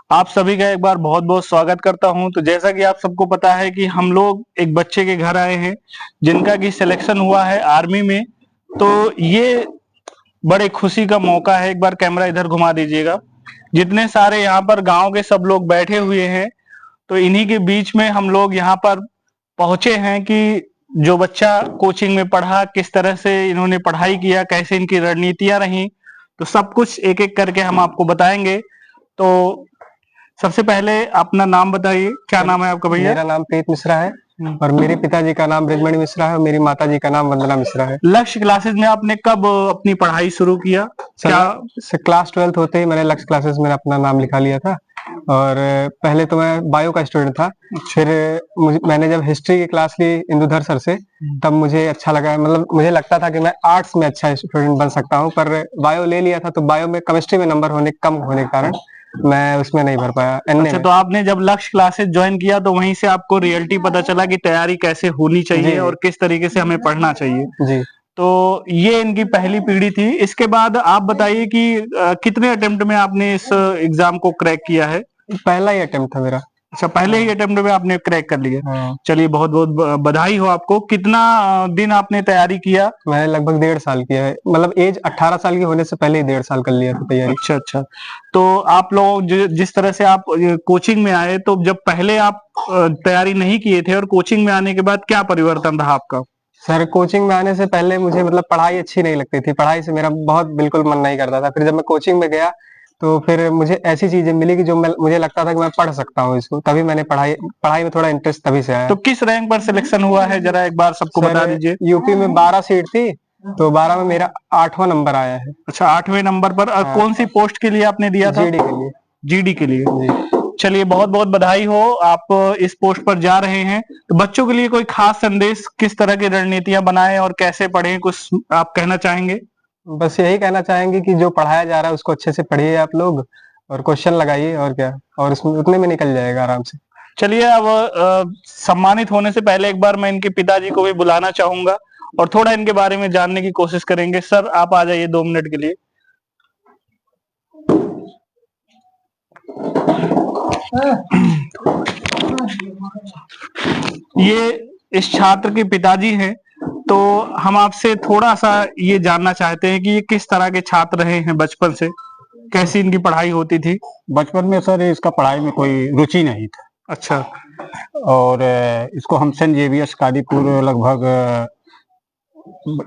आप सभी का एक बार बहुत बहुत स्वागत करता हूं। तो जैसा कि आप सबको पता है कि हम लोग एक बच्चे के घर आए हैं जिनका कि सिलेक्शन हुआ है आर्मी में। तो ये बड़े खुशी का मौका है। एक बार कैमरा इधर घुमा दीजिएगा। जितने सारे यहाँ पर गांव के सब लोग बैठे हुए हैं, तो इन्हीं के बीच में हम लोग यहाँ पर पहुंचे हैं कि जो बच्चा कोचिंग में पढ़ा, किस तरह से इन्होंने पढ़ाई किया, कैसे इनकी रणनीतियां रही, तो सब कुछ एक एक करके हम आपको बताएंगे। तो सबसे पहले अपना नाम बताइए, क्या नाम है आपका भैया? मेरा नाम प्रीत मिश्रा है और मेरे पिताजी का नाम ब्रजमणि मिश्रा है और मेरी माताजी का नाम वंदना मिश्रा है। लक्ष्य क्लासेस में आपने कब अपनी पढ़ाई शुरू किया? क्या क्लास 12th होते ही मैंने लक्ष्य क्लासेस में अपना नाम लिखा लिया था। और पहले तो मैं बायो का स्टूडेंट था। फिर मैंने जब हिस्ट्री की क्लास ली इंदुधर सर से, तब मुझे अच्छा लगा। मतलब मुझे लगता था कि मैं आर्ट्स में अच्छा स्टूडेंट बन सकता हूँ, पर बायो ले लिया था तो बायो में केमिस्ट्री में नंबर कम होने के कारण मैं उसमें नहीं भर पाया। अच्छा, तो आपने जब लक्ष्य क्लासेस ज्वाइन किया तो वहीं से आपको रियलिटी पता चला कि तैयारी कैसे होनी चाहिए और किस तरीके से हमें पढ़ना चाहिए। जी। तो ये इनकी पहली पीढ़ी थी। इसके बाद आप बताइए कि कितने अटेम्प्ट में आपने इस एग्जाम को क्रैक किया है? पहला ही अटेम्प्ट था मेरा। अच्छा, पहले ही अटेम्प्ट में आपने क्रैक कर लिया। हाँ। चलिए, बहुत बहुत बधाई हो आपको। कितना दिन आपने तैयारी किया? मैंने लगभग 1.5 साल किया है। मतलब एज 18 साल की होने से पहले ही 1.5 साल कर लिया था तैयारी। अच्छा अच्छा। तो आप लोग जिस तरह से आप कोचिंग में आए, तो जब पहले आप तैयारी नहीं किए थे और कोचिंग में आने के बाद क्या परिवर्तन रहा आपका? सर, कोचिंग में आने से पहले मुझे मतलब पढ़ाई अच्छी नहीं लगती थी। पढ़ाई से मेरा बहुत बिल्कुल मन नहीं करता था। फिर जब मैं कोचिंग में गया तो फिर मुझे ऐसी चीजें मिली कि जो मुझे लगता था कि मैं पढ़ सकता हूँ इसको। तभी मैंने पढ़ाई पढ़ाई में थोड़ा इंटरेस्ट तभी से आया। तो किस रैंक पर सिलेक्शन हुआ है, जरा एक बार सबको बता सर, दीजिए। यूपी में 12 सीट थी, तो 12 में मेरा 8वां नंबर आया है। अच्छा, 8वें नंबर पर। हाँ। कौन सी पोस्ट के लिए आपने दिया था? जीडी के लिए। जीडी के लिए। जी। चलिए, बहुत बहुत बधाई हो, आप इस पोस्ट पर जा रहे हैं। तो बच्चों के लिए कोई खास संदेश, किस तरह की रणनीतियां बनाएं और कैसे पढ़ें, कुछ आप कहना चाहेंगे? बस यही कहना चाहेंगे कि जो पढ़ाया जा रहा है उसको अच्छे से पढ़िए आप लोग, और क्वेश्चन लगाइए, और क्या, और उसमें उतने में निकल जाएगा आराम से। चलिए, अब सम्मानित होने से पहले एक बार मैं इनके पिताजी को भी बुलाना चाहूंगा और थोड़ा इनके बारे में जानने की कोशिश करेंगे। सर, आप आ जाइए 2 मिनट के लिए। ये इस छात्र के पिताजी हैं। तो हम आपसे थोड़ा सा ये जानना चाहते हैं कि ये किस तरह के छात्र रहे हैं बचपन से, कैसी इनकी पढ़ाई होती थी? बचपन में सर इसका पढ़ाई में कोई रुचि नहीं था। अच्छा। और इसको हम सेंट जेवियर्स कादीपुर लगभग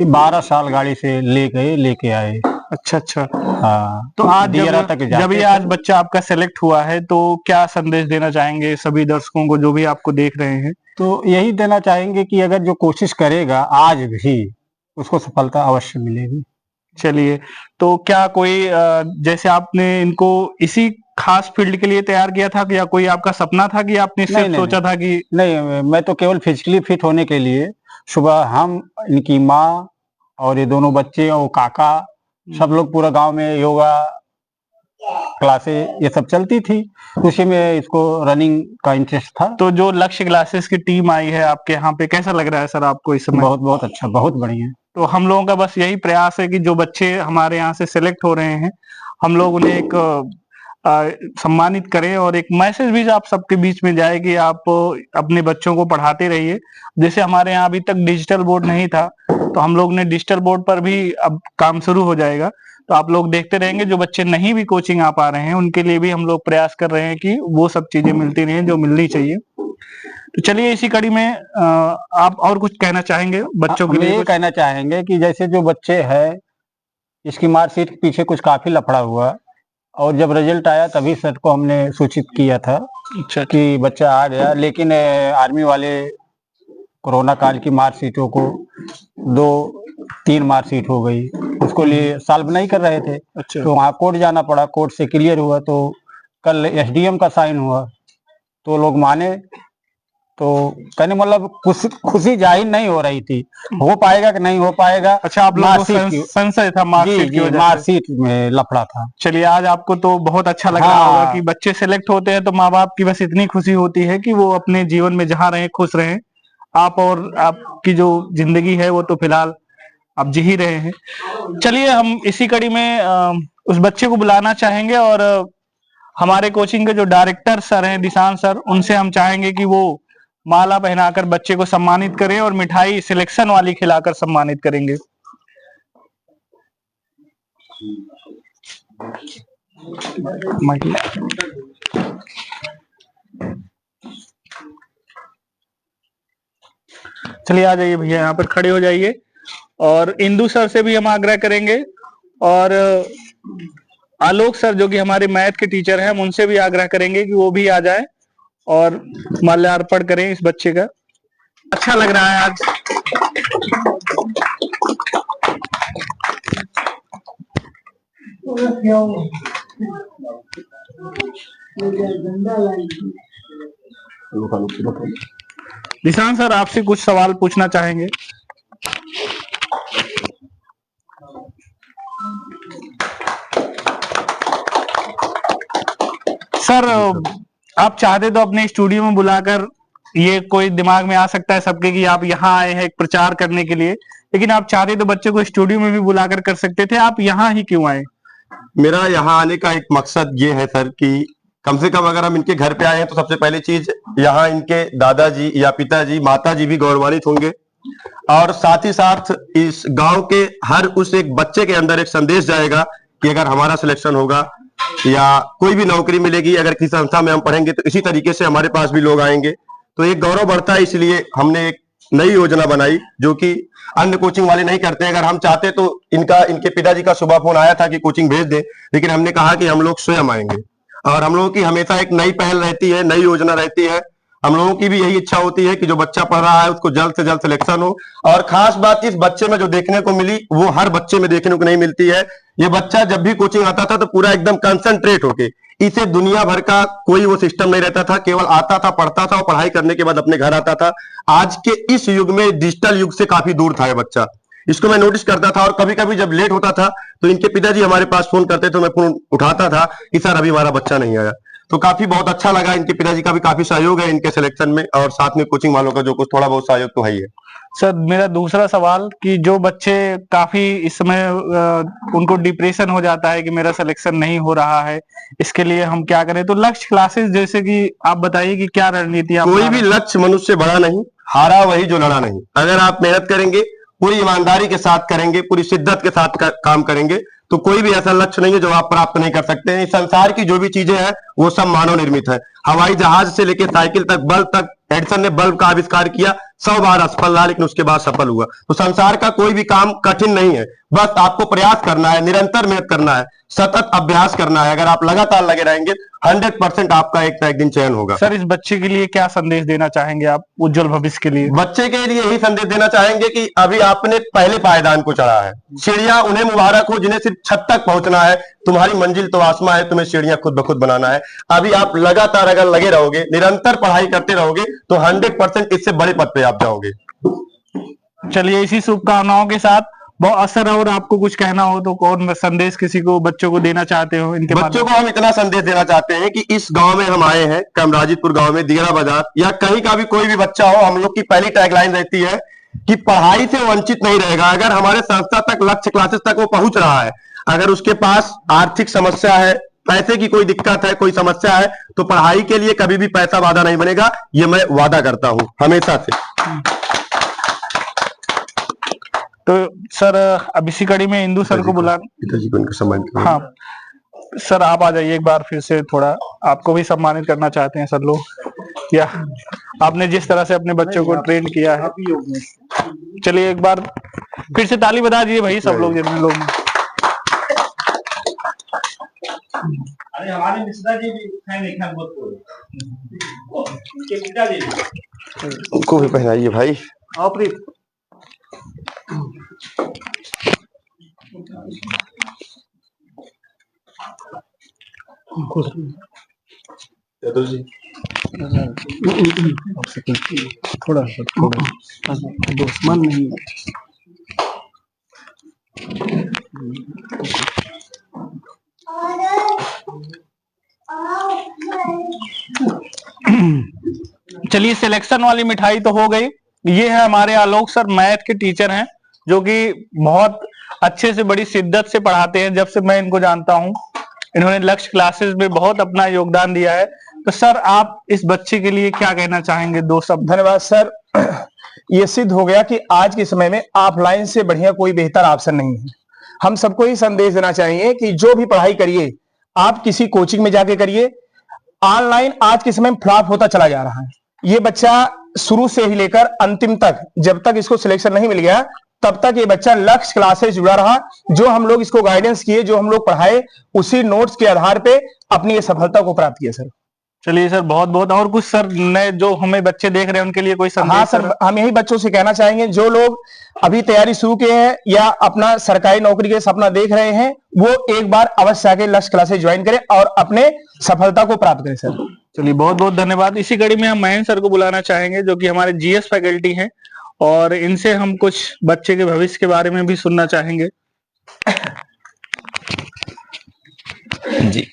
12 साल गाड़ी से लेके आए। अच्छा अच्छा। हाँ, तो आज दियरा तक जब जाते ये थे। आज बच्चा आपका सेलेक्ट हुआ है, तो क्या संदेश देना चाहेंगे सभी दर्शकों को जो भी आपको देख रहे हैं? तो यही देना चाहेंगे कि अगर जो कोशिश करेगा आज भी, उसको सफलता अवश्य मिलेगी। चलिए, तो क्या कोई जैसे आपने इनको इसी खास फील्ड के लिए तैयार किया था, या कोई आपका सपना था कि आपने नहीं सिर्फ नहीं सोचा था कि? नहीं, मैं तो केवल फिजिकली फिट होने के लिए सुबह हम, इनकी माँ और ये दोनों बच्चे और काका, सब लोग पूरा गांव में योगा क्लासेस ये सब चलती थी, उसी में इसको रनिंग का इंटरेस्ट था। तो जो लक्ष्य क्लासेस की टीम आई है आपके यहाँ पे, कैसा लग रहा है सर आपको इस समय? बहुत बहुत अच्छा, बहुत बढ़िया। तो हम लोगों का बस यही प्रयास है कि जो बच्चे हमारे यहाँ से सिलेक्ट हो रहे हैं, हम लोग उन्हें एक सम्मानित करें और एक मैसेज भी आप सबके बीच में जाए कि आप अपने बच्चों को पढ़ाते रहिए। जैसे हमारे यहाँ अभी तक डिजिटल बोर्ड नहीं था, तो हम लोग ने डिजिटल बोर्ड पर भी अब काम शुरू हो जाएगा। तो आप लोग देखते रहेंगे, जो बच्चे नहीं भी कोचिंग आ पा रहे हैं उनके लिए भी हम लोग प्रयास कर रहे हैं कि वो सब चीजें मिलती रहें जो मिलनी चाहिए। तो चलिए, इसी कड़ी में आप और कुछ कहना चाहेंगे बच्चों के हम लिए? ये कहना चाहेंगे कि जैसे जो बच्चे हैं, इसकी मार्कशीट के पीछे कुछ काफी लफड़ा हुआ, और जब रिजल्ट आया तभी सर को हमने सूचित किया था अच्छा कि बच्चा आ गया, लेकिन आर्मी वाले कोरोना काल की मार्कशीटों को 2-3 मार्कशीट हो गई, उसको लिए सॉल्व नहीं कर रहे थे। अच्छा। तो वहाँ कोर्ट जाना पड़ा, कोर्ट से क्लियर हुआ, तो कल एसडीएम का साइन हुआ, तो लोग माने। तो कहने मतलब खुशी जाहिर नहीं हो रही थी, हो पाएगा कि नहीं हो पाएगा। अच्छा, आप लोगों को संशय था मार्कशीट की वजह से? मार्कशीट में लफड़ा था। चलिए, आज आपको तो बहुत अच्छा लग रहा होगा कि बच्चे सेलेक्ट होते हैं, तो माँ बाप की बस इतनी खुशी होती है कि वो अपने जीवन में जहाँ रहे खुश रहें। आप और आपकी जो जिंदगी है वो तो फिलहाल आप जी ही रहे हैं। चलिए, हम इसी कड़ी में उस बच्चे को बुलाना चाहेंगे और हमारे कोचिंग के जो डायरेक्टर सर हैं दिशांत सर, उनसे हम चाहेंगे कि वो माला पहनाकर बच्चे को सम्मानित करें और मिठाई सिलेक्शन वाली खिलाकर सम्मानित करेंगे। चलिए आ जाइए भैया, यहाँ पर खड़े हो जाइए। और इंदु सर से भी हम आग्रह करेंगे और आलोक सर जो कि हमारे मैथ के टीचर हैं, हम उनसे भी आग्रह करेंगे कि वो भी आ जाए और माल्यार्पण करें इस बच्चे का। अच्छा लग रहा है आज। निशांत सर आपसे कुछ सवाल पूछना चाहेंगे। सर आप चाहते तो अपने स्टूडियो में बुलाकर, ये कोई दिमाग में आ सकता है सबके कि आप यहाँ आए हैं एक प्रचार करने के लिए, लेकिन आप चाहते तो बच्चे को स्टूडियो में भी बुलाकर कर सकते थे, आप यहाँ ही क्यों आए? मेरा यहाँ आने का एक मकसद ये है सर कि कम से कम अगर हम इनके घर पे आए हैं तो सबसे पहली चीज यहाँ इनके दादाजी या पिताजी माताजी भी गौरवान्वित होंगे, और साथ ही साथ इस गांव के हर उस एक बच्चे के अंदर एक संदेश जाएगा कि अगर हमारा सिलेक्शन होगा या कोई भी नौकरी मिलेगी, अगर किसी संस्था में हम पढ़ेंगे तो इसी तरीके से हमारे पास भी लोग आएंगे, तो एक गौरव बढ़ता है। इसलिए हमने एक नई योजना बनाई जो कि अन्य कोचिंग वाले नहीं करते हैं। अगर हम चाहते तो इनके पिताजी का सुबह फोन आया था कि कोचिंग भेज दे, लेकिन हमने कहा कि हम लोग स्वयं आएंगे, और हम लोगों की हमेशा एक नई पहल रहती है, नई योजना रहती है। हम लोगों की भी यही इच्छा होती है कि जो बच्चा पढ़ रहा है उसको जल्द से जल्द सिलेक्शन हो, और खास बात इस बच्चे में जो देखने को मिली वो हर बच्चे में देखने को नहीं मिलती है। ये बच्चा जब भी कोचिंग आता था तो पूरा एकदम कंसंट्रेट होके, इसे दुनिया भर का कोई वो सिस्टम नहीं रहता था, केवल आता था, पढ़ता था और पढ़ाई करने के बाद अपने घर आता था। आज के इस युग में, डिजिटल युग से काफी दूर था ये बच्चा। इसको मैं नोटिस करता था, और कभी कभी जब लेट होता था तो इनके पिताजी हमारे पास फोन करते थे, मैं फोन उठाता था कि सर अभी हमारा बच्चा नहीं आया। तो काफी बहुत अच्छा लगा, इनके पिताजी का भी काफी सहयोग है इनके सिलेक्शन में, और साथ में कोचिंग वालों का जो कुछ थोड़ा बहुत सहयोग तो है ही है। सर मेरा दूसरा सवाल कि जो बच्चे काफी इस समय उनको डिप्रेशन हो जाता है कि मेरा सिलेक्शन नहीं हो रहा है, इसके लिए हम क्या करें? तो लक्ष्य क्लासेस जैसे कि आप बताइए कि क्या रणनीति आप? कोई भी लक्ष्य मनुष्य बड़ा नहीं, हारा वही जो लड़ा नहीं। अगर आप मेहनत करेंगे, पूरी ईमानदारी के साथ करेंगे, पूरी शिद्दत के साथ काम करेंगे, तो कोई भी ऐसा लक्ष्य नहीं है जो आप प्राप्त नहीं कर सकते हैं। इस संसार की जो भी चीजें हैं वो सब मानव निर्मित है। हवाई जहाज से लेकर साइकिल तक, बल्ब तक, एडिसन ने बल्ब का आविष्कार किया, 100 बार असफल रहा लेकिन उसके बाद सफल हुआ। तो संसार का कोई भी काम कठिन नहीं है, बस आपको प्रयास करना है, निरंतर मेहनत करना है, सतत अभ्यास करना है। अगर आप लगातार लगे रहेंगे 100% आपका एक ना एक दिन चयन होगा। सर इस बच्चे के लिए क्या संदेश देना चाहेंगे आप उज्जवल भविष्य के लिए? बच्चे के लिए यही संदेश देना चाहेंगे कि अभी आपने पहले पायदान को चढ़ा है, सीढ़ियां उन्हें मुबारक हो जिन्हें सिर्फ छत तक पहुंचना है। तुम्हारी मंजिल तो आसमां है, तुम्हें सीढ़ियां खुद ब खुद बनाना है। अभी आप लगातार अगर लगे रहोगे, निरंतर पढ़ाई करते रहोगे तो 100% इससे बड़े पद पे आप जाओगे। चलिए इसी शुभकामनाओं के साथ बहुत असर, और आपको कुछ कहना हो तो कौन संदेश किसी को बच्चों को देना चाहते हो? इनके बच्चों को हम इतना संदेश देना चाहते हैं कि इस गांव में हम आए हैं, कमराजीतपुर गांव में, दिगरा बाजार या कहीं का भी कोई भी बच्चा हो, हम लोग की पहली टैगलाइन रहती है कि पढ़ाई से वंचित नहीं रहेगा। अगर हमारे संस्था तक, लक्ष्य क्लासेस तक वो पहुंच रहा है, अगर उसके पास आर्थिक समस्या है, पैसे की कोई दिक्कत है, कोई समस्या है, तो पढ़ाई के लिए कभी भी पैसा बाधा नहीं बनेगा। ये मैं वादा करता हूं हमेशा से। तो सर अब इसी कड़ी में इंदु सर को बुला, पिताजी को इनका सम्मान करें। हाँ सर आप आ जाइए एक बार फिर से, थोड़ा आपको भी सम्मानित करना चाहते हैं सर लोग, या आपने जिस तरह से अपने बच्चों को ट्रेन किया है। चलिए एक बार फिर से ताली बजा दीजिए भाई सब लोग, जितने लोग। अरे हमारे मिश्रा जी भी हैं बहुत उनको भी पहनाइए भाई। थोड़ा दुश्मन नहीं। चलिए सिलेक्शन वाली मिठाई तो हो गई। ये है हमारे आलोक सर, मैथ के टीचर हैं, जो कि बहुत अच्छे से, बड़ी शिद्दत से पढ़ाते हैं जब से मैं इनको जानता हूं। इन्होंने लक्ष्य क्लासेस में बहुत अपना योगदान दिया है। तो सर आप इस बच्चे के लिए क्या कहना चाहेंगे, 2 शब्द? धन्यवाद सर। ये सिद्ध हो गया कि आज के समय में ऑफलाइन से बढ़िया कोई बेहतर ऑप्शन नहीं है। हम सबको ही संदेश देना चाहिए कि जो भी पढ़ाई करिए आप किसी कोचिंग में जाके करिए। ऑनलाइन आज के समय में फ्लॉप होता चला जा रहा है। ये बच्चा शुरू से ही लेकर अंतिम तक, जब तक इसको सिलेक्शन नहीं मिल गया तब तक ये बच्चा लक्ष्य क्लास से जुड़ा रहा। जो हम लोग इसको गाइडेंस किए, जो हम लोग पढ़ाए, उसी नोट्स के आधार पे अपनी ये सफलता को प्राप्त किया सर। चलिए सर, बहुत बहुत। और कुछ सर नए जो हमें बच्चे देख रहे हैं उनके लिए कोई संदेश? हाँ सर, हम यही बच्चों से कहना चाहेंगे जो लोग अभी तैयारी शुरू किए हैं या अपना सरकारी नौकरी के सपना देख रहे हैं, वो एक बार अवश्य आके लक्ष्य क्लासेस ज्वाइन करें और अपने सफलता को प्राप्त करें सर। चलिए बहुत बहुत धन्यवाद। इसी कड़ी में हम महेंद्र सर को बुलाना चाहेंगे जो कि हमारे जीएस फैकल्टी हैं, और इनसे हम कुछ बच्चे के भविष्य के बारे में भी सुनना चाहेंगे। जी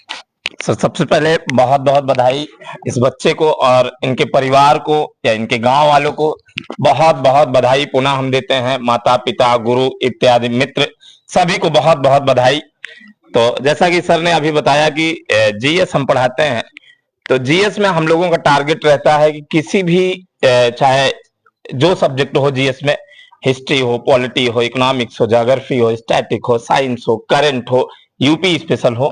सर, सबसे पहले बहुत बहुत बधाई इस बच्चे को और इनके परिवार को या इनके गांव वालों को बहुत बहुत बधाई पुनः हम देते हैं। माता पिता, गुरु इत्यादि मित्र सभी को बहुत बहुत बधाई। तो जैसा कि सर ने अभी बताया कि जीएस हम पढ़ाते हैं, तो जीएस में हम लोगों का टारगेट रहता है कि किसी भी चाहे जो सब्जेक्ट हो जीएस में, हिस्ट्री हो, पॉलिटी हो, इकोनॉमिक्स हो, ज्योग्राफी हो, स्टैटिक हो, साइंस हो, करंट हो, यूपी स्पेशल हो,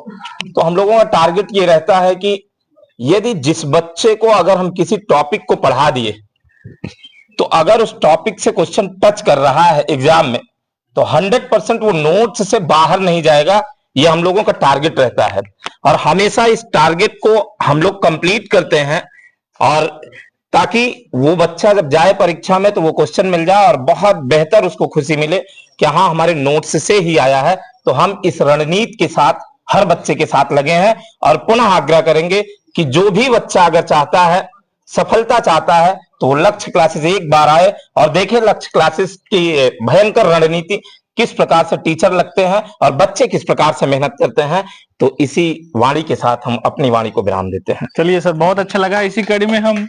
तो हम लोगों का टारगेट ये रहता है कि यदि जिस बच्चे को अगर हम किसी टॉपिक को पढ़ा दिए तो अगर उस टॉपिक से क्वेश्चन टच कर रहा है एग्जाम में तो 100% वो नोट्स से बाहर नहीं जाएगा। ये हम लोगों का टारगेट रहता है और हमेशा इस टारगेट को हम लोग कंप्लीट करते हैं, और ताकि वो बच्चा जब जाए परीक्षा में तो वो क्वेश्चन मिल जाए और बहुत बेहतर उसको खुशी मिले कि हाँ हमारे नोट्स से ही आया है। तो हम इस रणनीति के साथ हर बच्चे के साथ लगे हैं और पुनः आग्रह करेंगे कि जो भी बच्चा अगर चाहता है, सफलता चाहता है, तो वो लक्ष्य क्लासेस एक बार आए और देखें लक्ष्य क्लासेस की भयंकर रणनीति, किस प्रकार से टीचर लगते हैं और बच्चे किस प्रकार से मेहनत करते हैं। तो इसी वाणी के साथ हम अपनी वाणी को विराम देते हैं। चलिए सर, बहुत अच्छा लगा। इसी कड़ी में हम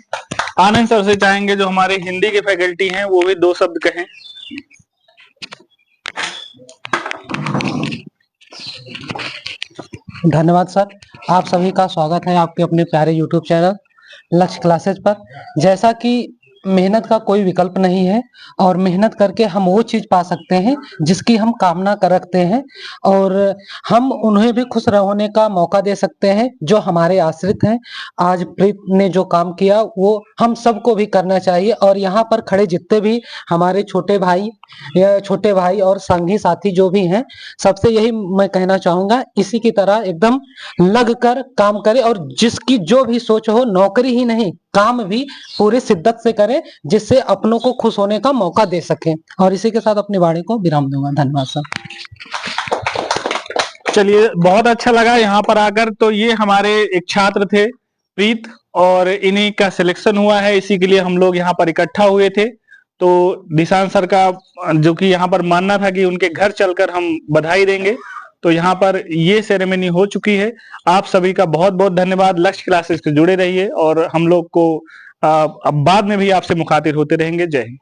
आनंद सर से चाहेंगे जो हमारे हिंदी के फैकल्टी हैं, वो भी 2 शब्द कहें। धन्यवाद सर, आप सभी का स्वागत है आपके अपने प्यारे YouTube चैनल लक्ष्य क्लासेस पर। जैसा कि मेहनत का कोई विकल्प नहीं है और मेहनत करके हम वो चीज पा सकते हैं जिसकी हम कामना कर रखते हैं, और हम उन्हें भी खुश होने का मौका दे सकते हैं जो हमारे आश्रित हैं। आज प्रीत ने जो काम किया वो हम सबको भी करना चाहिए, और यहाँ पर खड़े जितने भी हमारे छोटे भाई और संगी साथी जो भी हैं, सबसे यही मैं कहना चाहूंगा, इसी की तरह एकदम लग कर काम करें और जिसकी जो भी सोच हो, नौकरी ही नहीं काम भी पूरी शिद्दत से करें जिससे अपनों को खुश होने का मौका दे सकें। और इसी के साथ अपनी वाणी को विराम दूंगा। धन्यवाद सर। चलिए, बहुत अच्छा लगा यहाँ पर आकर। तो ये हमारे एक छात्र थे प्रीत, और इन्हीं का सिलेक्शन हुआ है, इसी के लिए हम लोग यहाँ पर इकट्ठा हुए थे। तो निशान सर का जो कि यहाँ पर मानना था कि उनके घर चलकर हम बधाई देंगे, तो यहाँ पर ये सेरेमनी हो चुकी है। आप सभी का बहुत बहुत धन्यवाद। लक्ष्य क्लासेस से जुड़े रहिए और हम लोग को अब बाद में भी आपसे मुखातिब होते रहेंगे। जय हिंद।